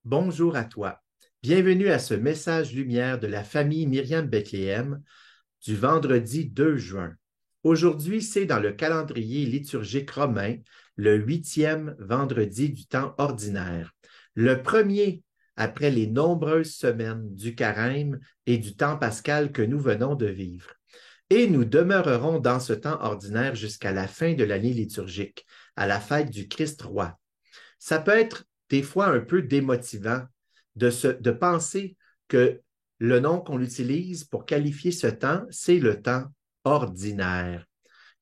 Bonjour à toi. Bienvenue à ce message lumière de la famille Myriam Bethléem du vendredi 2 juin. Aujourd'hui, c'est dans le calendrier liturgique romain le 8e vendredi du temps ordinaire, le premier après les nombreuses semaines du carême et du temps pascal que nous venons de vivre. Et nous demeurerons dans ce temps ordinaire jusqu'à la fin de l'année liturgique, à la fête du Christ roi. Ça peut être des fois un peu démotivant de penser que le nom qu'on utilise pour qualifier ce temps, c'est le temps ordinaire.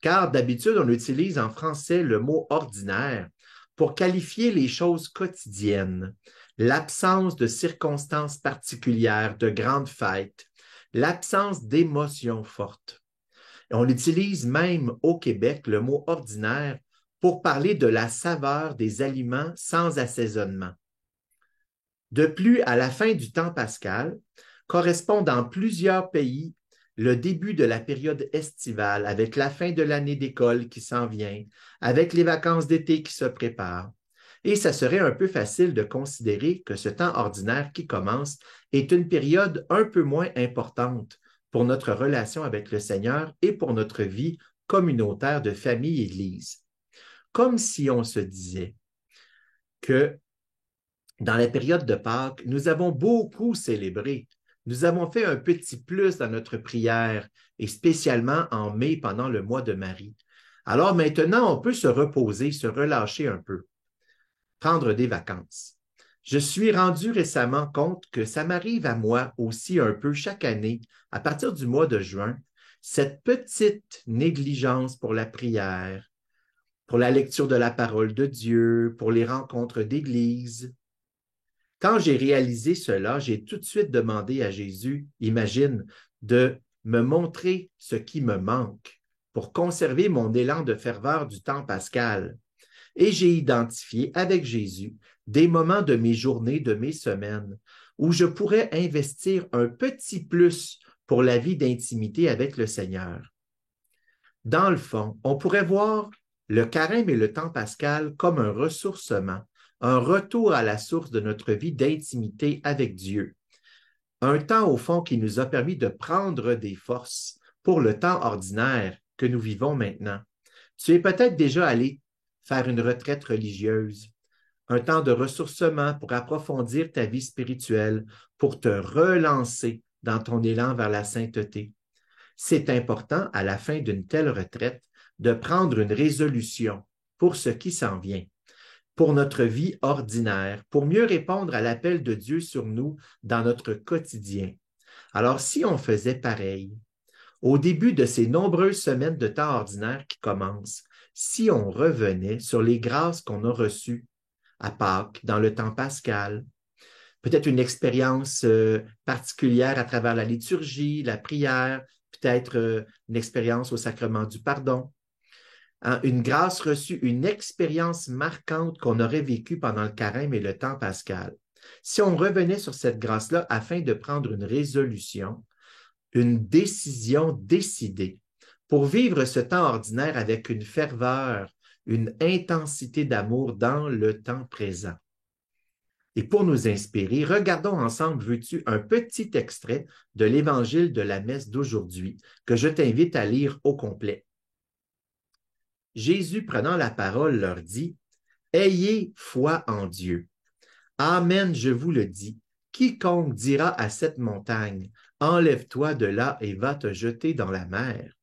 Car d'habitude, on utilise en français le mot ordinaire pour qualifier les choses quotidiennes, l'absence de circonstances particulières, de grandes fêtes, l'absence d'émotions fortes. On utilise même au Québec le mot ordinaire pour parler de la saveur des aliments sans assaisonnement. De plus, à la fin du temps pascal, correspond dans plusieurs pays le début de la période estivale, avec la fin de l'année d'école qui s'en vient, avec les vacances d'été qui se préparent. Et ça serait un peu facile de considérer que ce temps ordinaire qui commence est une période un peu moins importante pour notre relation avec le Seigneur et pour notre vie communautaire de famille-Église. Comme si on se disait que dans la période de Pâques, nous avons beaucoup célébré. Nous avons fait un petit plus dans notre prière, et spécialement en mai pendant le mois de Marie. Alors maintenant, on peut se reposer, se relâcher un peu, prendre des vacances. Je suis rendu récemment compte que ça m'arrive à moi aussi un peu chaque année, à partir du mois de juin, cette petite négligence pour la prière, pour la lecture de la parole de Dieu, pour les rencontres d'église. Quand j'ai réalisé cela, j'ai tout de suite demandé à Jésus, imagine, de me montrer ce qui me manque pour conserver mon élan de ferveur du temps pascal. Et j'ai identifié avec Jésus des moments de mes journées, de mes semaines, où je pourrais investir un petit plus pour la vie d'intimité avec le Seigneur. Dans le fond, on pourrait voir le carême et le temps pascal comme un ressourcement, un retour à la source de notre vie d'intimité avec Dieu. Un temps, au fond, qui nous a permis de prendre des forces pour le temps ordinaire que nous vivons maintenant. Tu es peut-être déjà allé faire une retraite religieuse, un temps de ressourcement pour approfondir ta vie spirituelle, pour te relancer dans ton élan vers la sainteté. C'est important, à la fin d'une telle retraite, de prendre une résolution pour ce qui s'en vient, pour notre vie ordinaire, pour mieux répondre à l'appel de Dieu sur nous dans notre quotidien. Alors, si on faisait pareil, au début de ces nombreuses semaines de temps ordinaire qui commencent, si on revenait sur les grâces qu'on a reçues à Pâques, dans le temps pascal, peut-être une expérience particulière à travers la liturgie, la prière, peut-être une expérience au sacrement du pardon, hein, une grâce reçue, une expérience marquante qu'on aurait vécue pendant le carême et le temps pascal. Si on revenait sur cette grâce-là afin de prendre une résolution, une décision décidée pour vivre ce temps ordinaire avec une ferveur, une intensité d'amour dans le temps présent. Et pour nous inspirer, regardons ensemble, veux-tu, un petit extrait de l'évangile de la messe d'aujourd'hui que je t'invite à lire au complet. Jésus, prenant la parole, leur dit, « Ayez foi en Dieu. Amen, je vous le dis. Quiconque dira à cette montagne, enlève-toi de là et va te jeter dans la mer,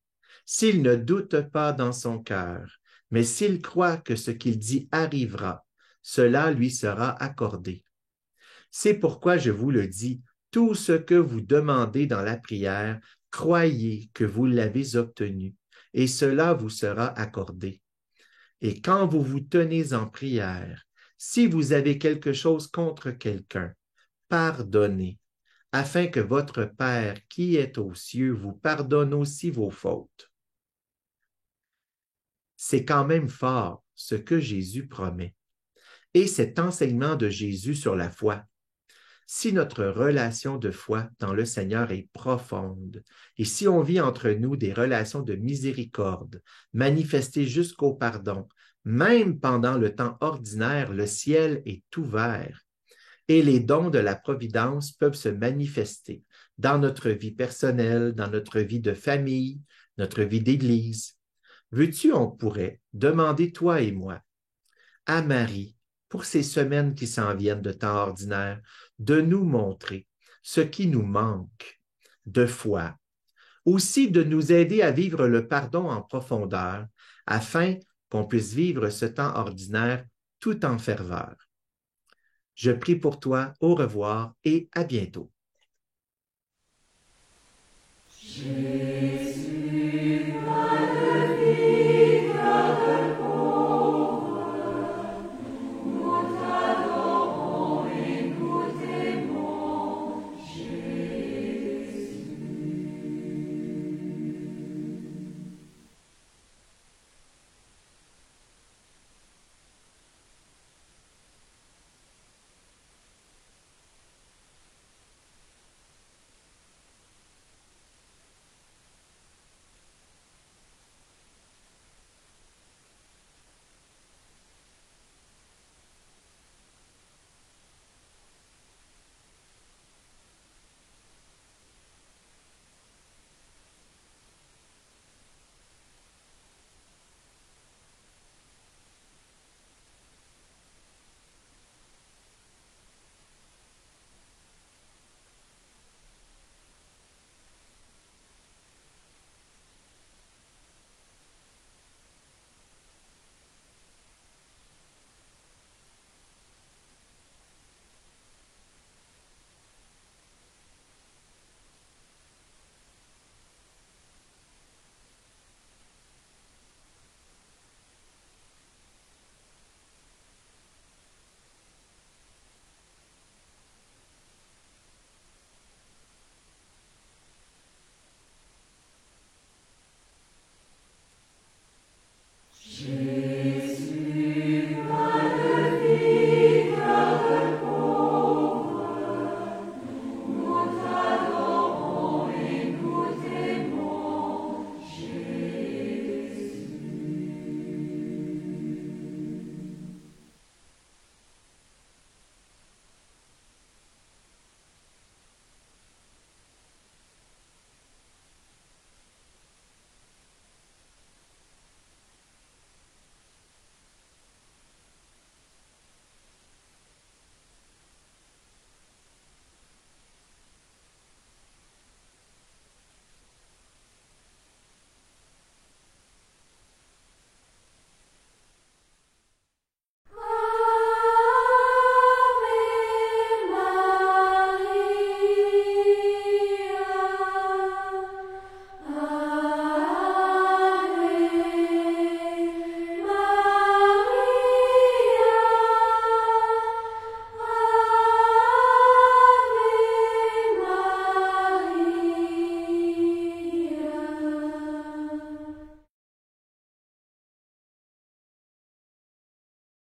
s'il ne doute pas dans son cœur, mais s'il croit que ce qu'il dit arrivera, cela lui sera accordé. C'est pourquoi je vous le dis, tout ce que vous demandez dans la prière, croyez que vous l'avez obtenu, et cela vous sera accordé. Et quand vous vous tenez en prière, si vous avez quelque chose contre quelqu'un, pardonnez, afin que votre Père qui est aux cieux vous pardonne aussi vos fautes. » C'est quand même fort ce que Jésus promet. Et cet enseignement de Jésus sur la foi, si notre relation de foi dans le Seigneur est profonde, et si on vit entre nous des relations de miséricorde, manifestées jusqu'au pardon, même pendant le temps ordinaire, le ciel est ouvert. et les dons de la providence peuvent se manifester dans notre vie personnelle, dans notre vie de famille, notre vie d'Église. Veux-tu, on pourrait demander, toi et moi, à Marie, pour ces semaines qui s'en viennent de temps ordinaire, de nous montrer ce qui nous manque de foi, aussi de nous aider à vivre le pardon en profondeur, afin qu'on puisse vivre ce temps ordinaire tout en ferveur. Je prie pour toi, au revoir et à bientôt. Jésus.